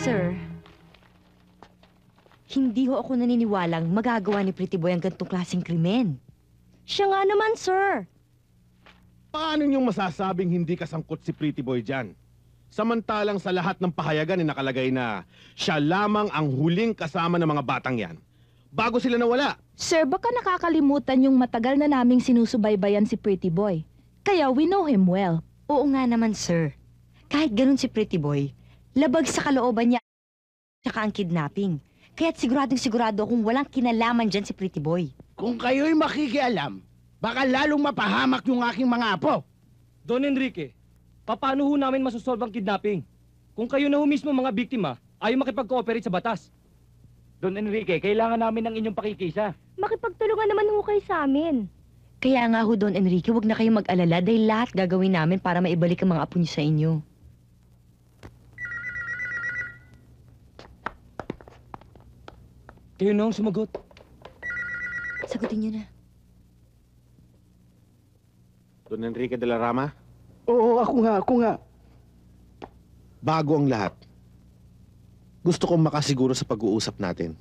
Sir, hindi ho ako naniniwalang magagawa ni Pretty Boy ang ganitong klaseng krimen. Siya nga naman, sir. Paano niyong masasabing hindi kasangkot si Pretty Boy dyan? Samantalang sa lahat ng pahayagan ay nakalagay na siya lamang ang huling kasama ng mga batang yan bago sila nawala. Sir, baka nakakalimutan yung matagal na naming sinusubaybayan si Pretty Boy. Kaya we know him well. Oo nga naman, sir. Kahit ganun si Pretty Boy, labag sa kalooban niya tsaka ang kidnapping. Kaya't siguradong-sigurado akong walang kinalaman dyan si Pretty Boy. Kung kayo'y makikialam, baka lalong mapahamak yung aking mga apo. Don Enrique, paano ho namin masusolve ang kidnapping? Kung kayo na ho mismo mga biktima, ayaw makipag-cooperate sa batas. Don Enrique, kailangan namin ng inyong pakikisa. Makipagtulungan naman ho kayo sa amin. Kaya nga ho, Don Enrique, huwag na kayong mag-alala dahil lahat gagawin namin para maibalik ang mga apo niyo sa inyo. Kayo na ang sumagot. Sagutin niyo na. Don Enrique de la Rama, Oo, ako nga. bago ang lahat, gusto kong makasiguro sa pag-uusap natin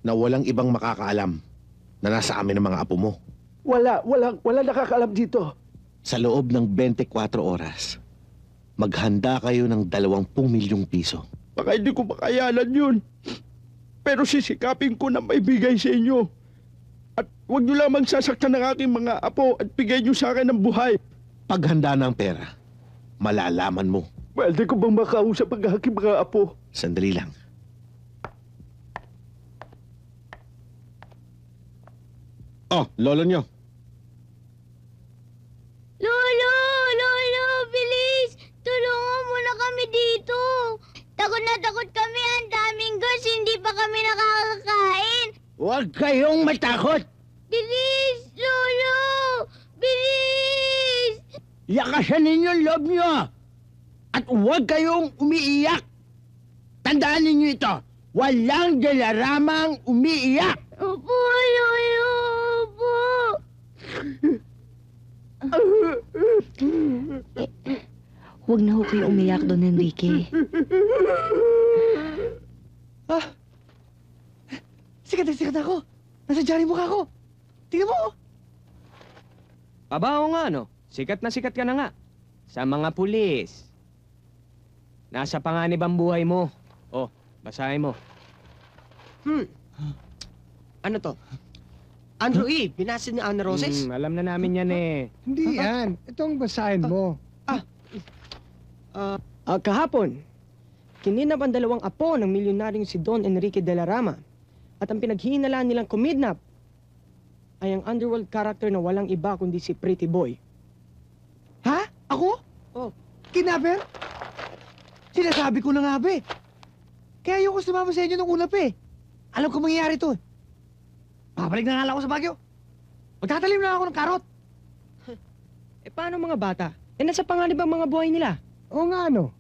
na walang ibang makakaalam na nasa amin ang mga apo mo. Wala nakakalam dito. Sa loob ng 24 oras, maghanda kayo ng 20 milyong piso. Baka hindi ko makayanan yun. Pero sisikapin ko na maibigay sa inyo. At huwag niyo lamang sasaktan ng aking mga apo at bigay niyo sa akin ng buhay. Paghanda ng pera, malalaman mo. Pwede ko bang makausap ang aking mga apo? Sandali lang. Oh, lolo nyo. Lolo, bilis! Tulungan mo na kami dito! Takot na takot kami, ang daming gas, hindi pa kami nakakakain! Huwag kayong matakot! Bilis, Lolo! Bilis! Lakasan ninyo ang loob nyo! At huwag kayong umiiyak! Tandaan ninyo ito! Walang dalaramang umiiyak! Opo, Lolo! Opo! Huwag na ho kayo umiyak, Don Enrique. Sikat na ako. Nasa dyan yung mukha ko. Tingnan mo. Aba, oo nga, no? Sikat ka na nga. Sa mga pulis. Nasa panganib ang buhay mo. Oh, basahin mo. Ano to? Andrew E., binasin ni Ana Roses? Alam na namin yan eh. Hindi yan. Itong basahin mo. Kahapon, kininap ang 2 apo ng milyonaryong si Don Enrique de la Rama at ang pinaghihinalaan nilang kumidnap ay ang underworld character na walang iba kundi si Pretty Boy. Ha? Ako? Oh. Kidnapper? Sinasabi ko na nga ba eh. Kaya ayoko sumama sa inyo nung una pa eh. Alam ko mangyayari to eh. Babalik na nga lang ako sa Baguio. Magtatalim na ako ng karot. Paano mga bata? Nasa panganib ang mga buhay nila. Oo nga ano.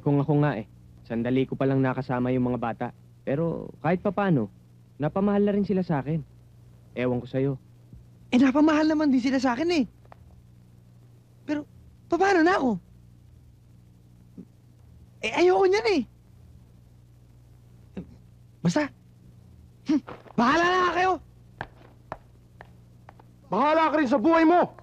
Kung ako nga eh. Sandali ko palang nakasama yung mga bata. Pero kahit papano, napamahal na rin sila sa akin. Ewan ko sa'yo. Napamahal naman din sila sa akin eh. Pero, paano na ako? Ayoko niyan eh. Basta, bahala na kayo. Bahala ka rin sa buhay mo!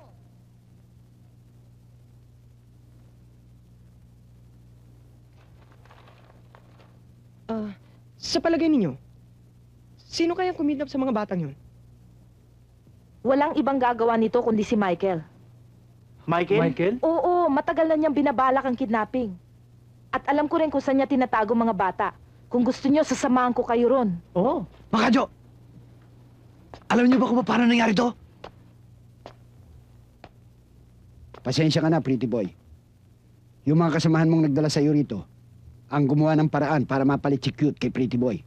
Sa palagay ninyo, sino kayang kumidnap sa mga batang yun? Walang ibang gagawa nito kundi si Michael. Michael? Oo, matagal na niyang binabalak ang kidnapping. At alam ko rin kung saan niya tinatago mga bata. Kung gusto niyo, sasamahan ko kayo ron. Oo. Mga Jo, alam niyo ba kung paano nangyari to? Pasensya ka na, Pretty Boy. Yung mga kasamahan mong nagdala sa iyo rito, ang gumawa ng paraan para mapalit si Cute kay Pretty Boy.